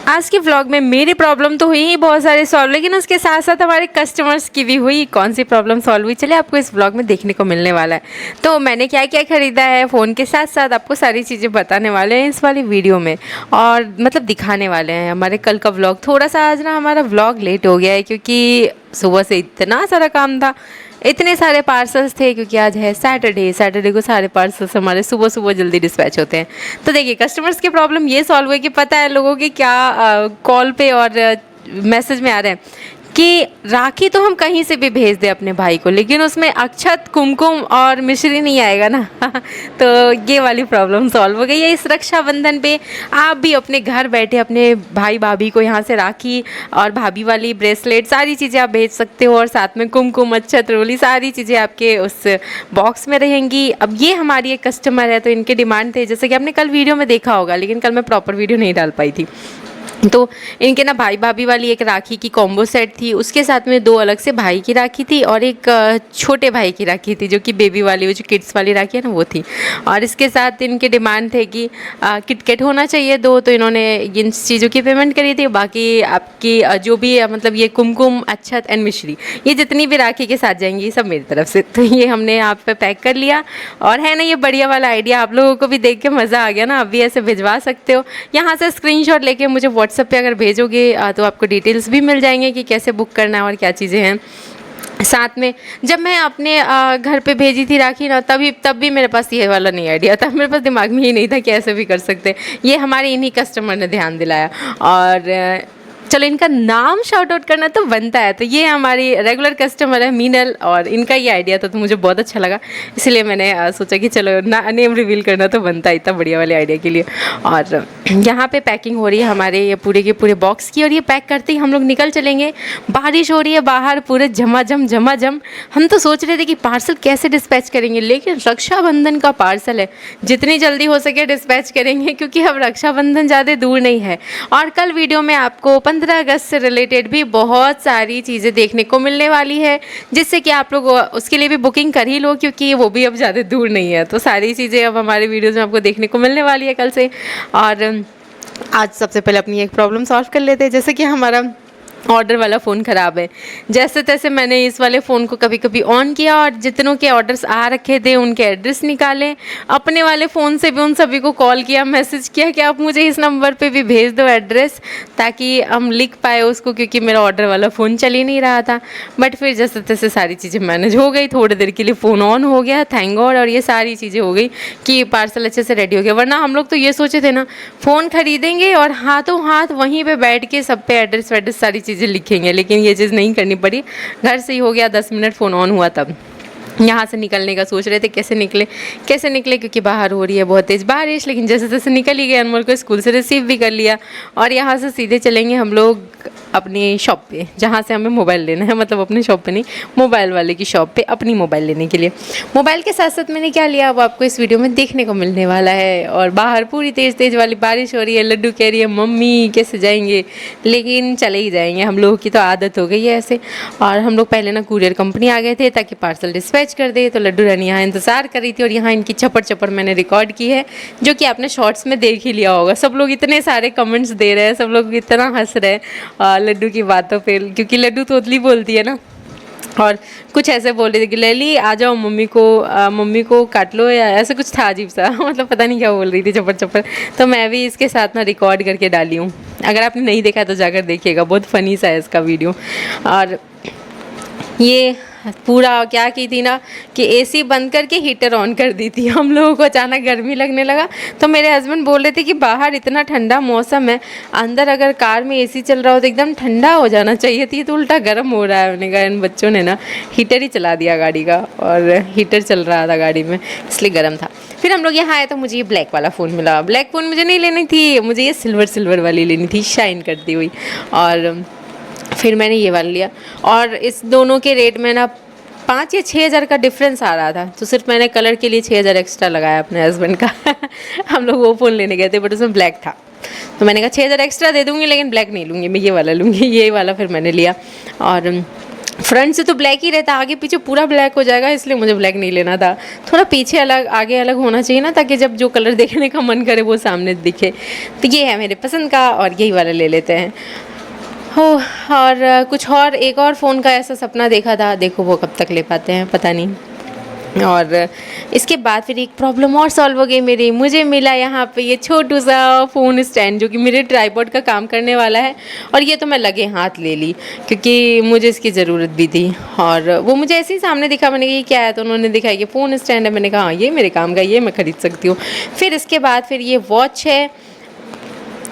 आज के व्लॉग में मेरी प्रॉब्लम तो हुई ही बहुत सारे सॉल्व, लेकिन उसके साथ साथ हमारे कस्टमर्स की भी हुई। कौन सी प्रॉब्लम सॉल्व हुई चलिए आपको इस व्लॉग में देखने को मिलने वाला है। तो मैंने क्या क्या ख़रीदा है फ़ोन के साथ साथ आपको सारी चीज़ें बताने वाले हैं इस वाली वीडियो में, और मतलब दिखाने वाले हैं हमारे कल का व्लॉग। थोड़ा सा आज ना हमारा व्लॉग लेट हो गया है क्योंकि सुबह से इतना सारा काम था, इतने सारे पार्सल्स थे, क्योंकि आज है सैटरडे को सारे पार्सल्स हमारे सुबह सुबह जल्दी डिस्पैच होते हैं। तो देखिए कस्टमर्स की प्रॉब्लम ये सॉल्व हुई कि पता है लोगों के क्या कॉल पे और मैसेज में आ रहे हैं कि राखी तो हम कहीं से भी भेज दें अपने भाई को, लेकिन उसमें अक्षत कुमकुम और मिश्री नहीं आएगा ना। तो ये वाली प्रॉब्लम सॉल्व हो गई है। इस रक्षाबंधन पे आप भी अपने घर बैठे अपने भाई भाभी को यहाँ से राखी और भाभी वाली ब्रेसलेट सारी चीज़ें आप भेज सकते हो, और साथ में कुमकुम अक्षत रोली सारी चीज़ें आपके उस बॉक्स में रहेंगी। अब ये हमारी एक कस्टमर है तो इनके डिमांड थे, जैसे कि आपने कल वीडियो में देखा होगा, लेकिन कल मैं प्रॉपर वीडियो नहीं डाल पाई थी। तो इनके ना भाई भाभी वाली एक राखी की कॉम्बो सेट थी, उसके साथ में 2 अलग से भाई की राखी थी और एक छोटे भाई की राखी थी जो कि बेबी वाली, वो जो किड्स वाली राखी है ना वो थी। और इसके साथ इनके डिमांड थे कि किटकेट होना चाहिए 2, तो इन्होंने इन चीज़ों की पेमेंट करी थी। बाकी आपकी जो भी मतलब ये कुमकुम अक्षत एंड मिश्री, ये जितनी भी राखी के साथ जाएंगी ये सब मेरी तरफ से। तो ये हमने यहाँ पे पैक कर लिया। और है ना ये बढ़िया वाला आइडिया, आप लोगों को भी देख के मज़ा आ गया ना। आप भी ऐसे भिजवा सकते हो, यहाँ से स्क्रीनशॉट लेके मुझे व्हाट्सएप पे अगर भेजोगे तो आपको डिटेल्स भी मिल जाएंगे कि कैसे बुक करना है और क्या चीज़ें हैं। साथ में जब मैं अपने घर पे भेजी थी राखी ना, तब भी मेरे पास ये वाला नहीं आइडिया था, मेरे पास दिमाग में ही नहीं था कि ऐसे भी कर सकते। ये हमारे इन्हीं कस्टमर ने ध्यान दिलाया। और चलो इनका नाम शाउट आउट करना तो बनता है, तो ये हमारी रेगुलर कस्टमर है मीनल, और इनका ये आइडिया था तो मुझे बहुत अच्छा लगा, इसलिए मैंने सोचा कि चलो नेम रिवील करना तो बनता है इतना बढ़िया वाले आइडिया के लिए। और यहाँ पे पैकिंग हो रही है हमारे ये पूरे के पूरे बॉक्स की, और ये पैक करते ही हम लोग निकल चलेंगे। बारिश हो रही है बाहर, पूरे झमाझम। हम तो सोच रहे थे कि पार्सल कैसे डिस्पैच करेंगे, लेकिन रक्षाबंधन का पार्सल है, जितनी जल्दी हो सके डिस्पैच करेंगे, क्योंकि अब रक्षाबंधन ज़्यादा दूर नहीं है। और कल वीडियो में आपको 15 अगस्त से रिलेटेड भी बहुत सारी चीज़ें देखने को मिलने वाली है, जिससे कि आप लोग उसके लिए भी बुकिंग कर ही लो, क्योंकि वो भी अब ज़्यादा दूर नहीं है। तो सारी चीज़ें अब हमारे वीडियोज़ में आपको देखने को मिलने वाली है कल से। और आज सबसे पहले अपनी एक प्रॉब्लम सॉल्व कर लेते हैं, जैसे कि हमारा ऑर्डर वाला फ़ोन ख़राब है। जैसे तैसे मैंने इस वाले फ़ोन को कभी कभी ऑन किया और जितनों के ऑर्डर्स आ रखे थे उनके एड्रेस निकाले, अपने वाले फ़ोन से भी उन सभी को कॉल किया, मैसेज किया कि आप मुझे इस नंबर पे भी भेज दो एड्रेस, ताकि हम लिख पाए उसको, क्योंकि मेरा ऑर्डर वाला फ़ोन चल ही नहीं रहा था। बट फिर जैसे तैसे सारी चीज़ें मैनेज हो गई, थोड़ी देर के लिए फ़ोन ऑन हो गया, थैंक गॉड। और ये सारी चीज़ें हो गई कि पार्सल अच्छे से रेडी हो गया। वरना हम लोग तो ये सोचे थे ना, फ़ोन ख़रीदेंगे और हाथों हाथ वहीं पर बैठ के सब पे एड्रेस वेड्रेस सारी चीज़ें लिखेंगे, लेकिन ये चीज़ नहीं करनी पड़ी। घर से ही हो गया, 10 मिनट फ़ोन ऑन हुआ तब। यहाँ से निकलने का सोच रहे थे कैसे निकले, क्योंकि बाहर हो रही है बहुत तेज़ बारिश, लेकिन जैसे तैसे निकल ही गए। अनमोल को स्कूल से रिसीव भी कर लिया, और यहाँ से सीधे चलेंगे हम लोग अपनी शॉप पे, जहाँ से हमें मोबाइल लेना है। मतलब अपनी शॉप पे नहीं, मोबाइल वाले की शॉप पे अपनी मोबाइल लेने के लिए। मोबाइल के साथ साथ मैंने क्या लिया अब आपको इस वीडियो में देखने को मिलने वाला है। और बाहर पूरी तेज़ वाली बारिश हो रही है। लड्डू कह रही है मम्मी कैसे जाएंगे, लेकिन चले ही जाएंगे, हम लोगों की तो आदत हो गई है ऐसे। और हम लोग पहले ना कुरियर कंपनी आ गए थे ताकि पार्सल डिस्पैच कर दे, तो लड्डू रानी यहाँ इंतज़ार कर रही थी। और यहाँ इनकी चपड़ मैंने रिकॉर्ड की है, जो कि आपने शॉर्ट्स में देख ही लिया होगा। सब लोग इतने सारे कमेंट्स दे रहे हैं, सब लोग इतना हंस रहे हैं लड्डू की बातों पे, क्योंकि लड्डू तोतली बोलती है ना। और कुछ ऐसे बोल रहे थे कि लैली आ जाओ, मम्मी को काट लो, या ऐसा कुछ था अजीब सा। मतलब पता नहीं क्या बोल रही थी चपड़। तो मैं भी इसके साथ ना रिकॉर्ड करके डाली हूँ, अगर आपने नहीं देखा तो जाकर देखिएगा, बहुत फ़नी सा है इसका वीडियो। और ये पूरा क्या की थी ना कि एसी बंद करके हीटर ऑन कर दी थी। हम लोगों को अचानक गर्मी लगने लगा, तो मेरे हस्बैंड बोल रहे थे कि बाहर इतना ठंडा मौसम है, अंदर अगर कार में एसी चल रहा हो तो एकदम ठंडा हो जाना चाहिए थी, तो उल्टा गर्म हो रहा है। मैंने कहा इन बच्चों ने ना हीटर ही चला दिया गाड़ी का, और हीटर चल रहा था गाड़ी में, इसलिए गर्म था। फिर हम लोग यहाँ आए तो मुझे ये ब्लैक वाला फ़ोन मिला। ब्लैक फ़ोन मुझे नहीं लेनी थी, मुझे ये सिल्वर वाली लेनी थी, शाइन करती हुई। और फिर मैंने ये वाला लिया, और इस दोनों के रेट में ना 5 या 6 हज़ार का डिफरेंस आ रहा था, तो सिर्फ मैंने कलर के लिए 6 हज़ार एक्स्ट्रा लगाया अपने हस्बैंड का। हम लोग वो फ़ोन लेने गए थे, बट उसमें ब्लैक था, तो मैंने कहा 6 हज़ार एक्स्ट्रा दे दूँगी, लेकिन ब्लैक नहीं लूँगी, मैं ये वाला लूँगी। ये वाला फिर मैंने लिया। और फ्रंट से तो ब्लैक ही रहता, आगे पीछे पूरा ब्लैक हो जाएगा, इसलिए मुझे ब्लैक नहीं लेना था। थोड़ा पीछे अलग आगे अलग होना चाहिए ना, ताकि जब जो कलर देखने का मन करे वो सामने दिखे। तो ये है मेरे पसंद का और यही वाला ले लेते हैं। हो, और कुछ और एक और फ़ोन का ऐसा सपना देखा था, देखो वो कब तक ले पाते हैं पता नहीं। और इसके बाद फिर एक प्रॉब्लम और सॉल्व हो गई मेरी, मुझे मिला यहाँ पे ये छोटू सा फ़ोन स्टैंड जो कि मेरे ट्राइपॉड का काम करने वाला है। और ये तो मैं लगे हाथ ले ली क्योंकि मुझे इसकी ज़रूरत भी थी। और वो मुझे ऐसे ही सामने दिखा, मैंने कहा ये क्या है, तो उन्होंने दिखाया कि फ़ोन स्टैंड है। मैंने कहा हाँ ये मेरे काम का, ये मैं ख़रीद सकती हूँ। फिर इसके बाद फिर ये वॉच है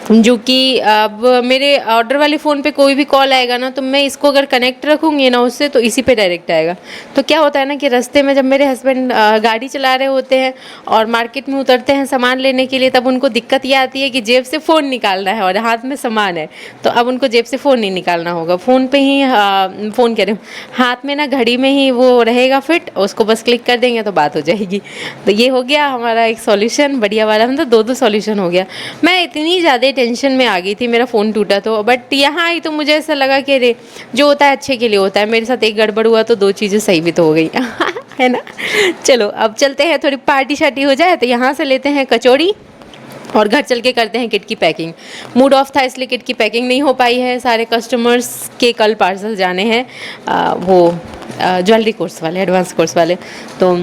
जो कि अब मेरे ऑर्डर वाले फ़ोन पे कोई भी कॉल आएगा ना, तो मैं इसको अगर कनेक्ट रखूँगी ना उससे, तो इसी पे डायरेक्ट आएगा। तो क्या होता है ना कि रास्ते में जब मेरे हस्बैंड गाड़ी चला रहे होते हैं और मार्केट में उतरते हैं सामान लेने के लिए, तब उनको दिक्कत ये आती है कि जेब से फ़ोन निकालना है और हाथ में सामान है। तो अब उनको जेब से फ़ोन नहीं निकालना होगा, फ़ोन पे ही फ़ोन कह रहे हो, हाथ में ना घड़ी में ही वो रहेगा फिट, उसको बस क्लिक कर देंगे तो बात हो जाएगी। तो ये हो गया हमारा एक सॉल्यूशन बढ़िया वाला, मतलब दो सॉल्यूशन हो गया। मैं इतनी ज़्यादा टेंशन में आ गई थी, मेरा फ़ोन टूटा तो, बट यहाँ आई तो मुझे ऐसा लगा कि अरे जो होता है अच्छे के लिए होता है। मेरे साथ एक गड़बड़ हुआ तो दो चीज़ें सही भी तो हो गई है ना। चलो अब चलते हैं, थोड़ी पार्टी शार्टी हो जाए। तो यहाँ से लेते हैं कचौड़ी और घर चल के करते हैं किट की पैकिंग। मूड ऑफ था इसलिए किट की पैकिंग नहीं हो पाई है। सारे कस्टमर्स के कल पार्सल जाने हैं, वो ज्वेलरी कोर्स वाले, एडवांस कोर्स वाले। तो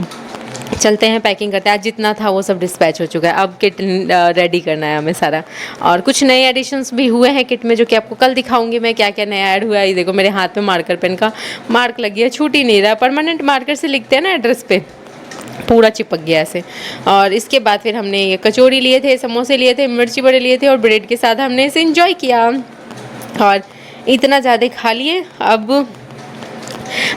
चलते हैं पैकिंग करते हैं। आज जितना था वो सब डिस्पैच हो चुका है, अब किट रेडी करना है हमें सारा। और कुछ नए एडिशंस भी हुए हैं किट में, जो कि आपको कल दिखाऊंगी मैं क्या क्या नया ऐड हुआ है। ये देखो मेरे हाथ में मार्कर पेन का मार्क लग गया, छूट ही नहीं रहा। परमानेंट मार्कर से लिखते हैं ना एड्रेस पे, पूरा चिपक गया ऐसे। और इसके बाद फिर हमने ये कचौड़ी लिए थे, समोसे लिए थे, मिर्ची बड़े लिए थे और ब्रेड के साथ हमने इसे इंजॉय किया। और इतना ज़्यादा खा लिए, अब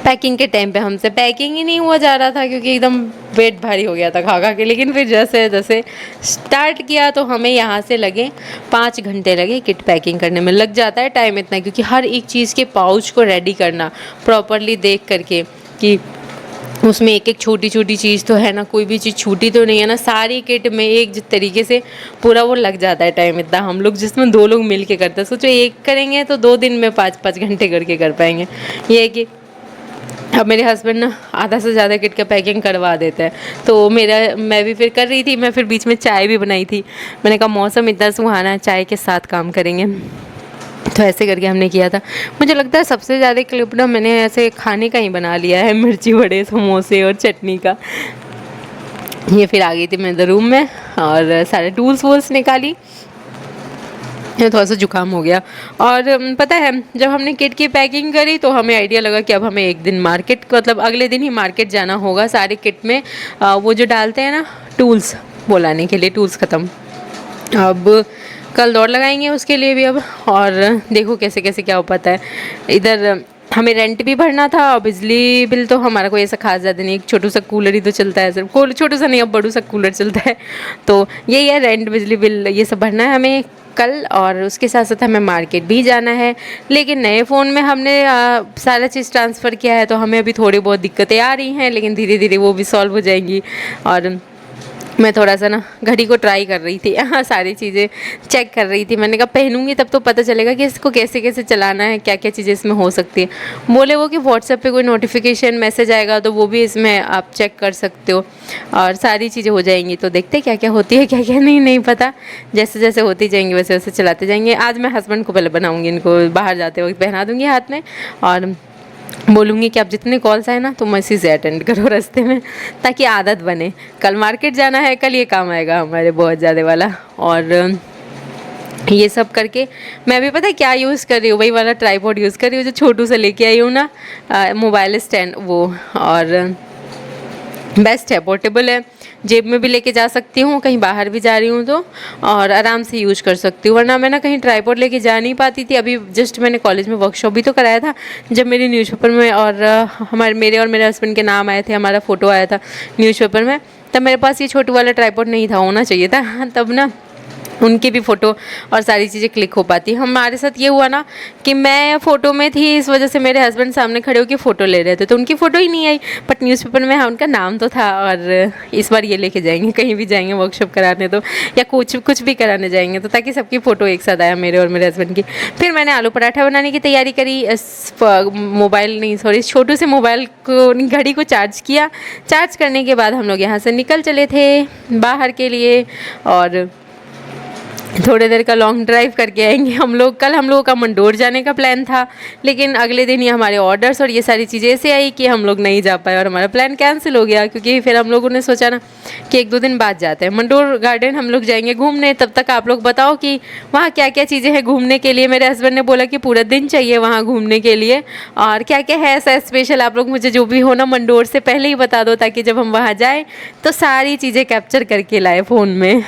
पैकिंग के टाइम पे हमसे पैकिंग ही नहीं हुआ जा रहा था क्योंकि एकदम पेट भारी हो गया था खा खा के। लेकिन फिर जैसे जैसे स्टार्ट किया तो हमें यहाँ से लगे 5 घंटे लगे किट पैकिंग करने में। लग जाता है टाइम इतना, क्योंकि हर एक चीज़ के पाउच को रेडी करना प्रॉपरली देख करके कि उसमें एक एक छोटी छोटी चीज़ तो है ना, कोई भी चीज़ छूटी तो नहीं है ना। सारी किट में एक तरीके से पूरा वो लग जाता है टाइम इतना। हम लोग जिसमें 2 लोग मिल के करते हैं, सोचो एक करेंगे तो 2 दिन में 5-5 घंटे करके कर पाएंगे। ये है कि अब मेरे हस्बैंड ना आधा से ज़्यादा किट का पैकिंग करवा देते हैं, तो मैं भी फिर कर रही थी। मैं फिर बीच में चाय भी बनाई थी। मैंने कहा मौसम इतना सुहाना है, चाय के साथ काम करेंगे। तो ऐसे करके हमने किया था। मुझे लगता है सबसे ज़्यादा क्लिप ना मैंने ऐसे खाने का ही बना लिया है, मिर्ची बड़े, समोसे और चटनी का। ये फिर आ गई थी मैं रूम में और सारे टूल्स वूल्स निकाली। थोड़ा सा जुकाम हो गया। और पता है जब हमने किट की पैकिंग करी तो हमें आइडिया लगा कि अब हमें एक दिन मार्केट, मतलब अगले दिन ही मार्केट जाना होगा। सारे किट में वो जो डालते हैं ना टूल्स, वो लाने के लिए। टूल्स ख़त्म, अब कल दौड़ लगाएंगे उसके लिए भी अब। और देखो कैसे कैसे क्या हो पाता है। इधर हमें रेंट भी भरना था और बिजली बिल तो हमारा कोई ऐसा खास ज़्यादा नहीं, एक छोटू सा कूलर ही तो चलता है सिर्फ, छोटू सा नहीं अब बड़ू सा कूलर चलता है। तो यही है, रेंट, बिजली बिल, ये सब भरना है हमें कल। और उसके साथ साथ हमें मार्केट भी जाना है। लेकिन नए फ़ोन में हमने सारा चीज़ ट्रांसफ़र किया है, तो हमें अभी थोड़ी बहुत दिक्कतें आ रही हैं, लेकिन धीरे धीरे वो भी सॉल्व हो जाएंगी। और मैं थोड़ा सा ना घड़ी को ट्राई कर रही थी, हाँ सारी चीज़ें चेक कर रही थी। मैंने कहा पहनूंगी तब तो पता चलेगा कि इसको कैसे कैसे चलाना है, क्या क्या चीज़ें इसमें हो सकती है। बोले वो कि व्हाट्सएप पे कोई नोटिफिकेशन मैसेज आएगा तो वो भी इसमें आप चेक कर सकते हो और सारी चीज़ें हो जाएंगी। तो देखते क्या क्या होती है, क्या क्या नहीं पता। जैसे जैसे होती जाएंगी वैसे वैसे चलाते जाएंगे। आज मैं हस्बैंड को पहले बनाऊँगी, इनको बाहर जाते वक्त पहना दूँगी हाथ में और बोलूँगी कि आप जितने कॉल्स आए ना तुम इसी से अटेंड करो रास्ते में, ताकि आदत बने। कल मार्केट जाना है, कल ये काम आएगा हमारे बहुत ज़्यादा वाला। और ये सब करके मैं भी पता है क्या यूज़ कर रही हूँ, वही वाला ट्राइपॉड यूज़ कर रही हूँ जो छोटू से लेके आई हूँ ना, मोबाइल स्टैंड वो। और बेस्ट है, पोर्टेबल है, जेब में भी लेके जा सकती हूँ, कहीं बाहर भी जा रही हूँ तो, और आराम से यूज कर सकती हूँ। वरना मैं ना कहीं ट्राइपॉड लेके जा नहीं पाती थी। अभी जस्ट मैंने कॉलेज में वर्कशॉप भी तो कराया था, जब मेरे न्यूज़पेपर में और मेरे और मेरे हस्बैंड के नाम आए थे, हमारा फ़ोटो आया था न्यूज़पेपर में, तब मेरे पास ये छोटू वाला ट्राइपॉड नहीं था, होना चाहिए था तब ना। उनकी भी फ़ोटो और सारी चीज़ें क्लिक हो पाती। हमारे साथ ये हुआ ना कि मैं फ़ोटो में थी, इस वजह से मेरे हस्बैंड सामने खड़े होकर फ़ोटो ले रहे थे, तो उनकी फ़ोटो ही नहीं आई, बट न्यूज़पेपर में हाँ उनका नाम तो था। और इस बार ये लेके जाएंगे, कहीं भी जाएंगे वर्कशॉप कराने तो, या कुछ भी कराने जाएंगे तो, ताकि सबकी फ़ोटो एक साथ आया, मेरे और मेरे हस्बैंड की। फिर मैंने आलू पराठा बनाने की तैयारी करी, मोबाइल नहीं सॉरी छोटू से मोबाइल को घड़ी को चार्ज किया। चार्ज करने के बाद हम लोग यहाँ से निकल चले थे बाहर के लिए, और थोड़ी देर का लॉन्ग ड्राइव करके आएंगे हम लोग। कल हम लोगों का मंडोर जाने का प्लान था, लेकिन अगले दिन ही हमारे ऑर्डर्स और ये सारी चीज़ें ऐसे आई कि हम लोग नहीं जा पाए और हमारा प्लान कैंसिल हो गया। क्योंकि फिर हम लोगों ने सोचा ना कि 1-2 दिन बाद जाते हैं मंडोर गार्डन, हम लोग जाएंगे घूमने। तब तक आप लोग बताओ कि वहाँ क्या क्या चीज़ें हैं घूमने के लिए। मेरे हस्बैंड ने बोला कि पूरा दिन चाहिए वहाँ घूमने के लिए, और क्या क्या है ऐसा स्पेशल, आप लोग मुझे जो भी हो ना मंडोर से पहले ही बता दो, ताकि जब हम वहाँ जाएँ तो सारी चीज़ें कैप्चर करके लाए फ़ोन में।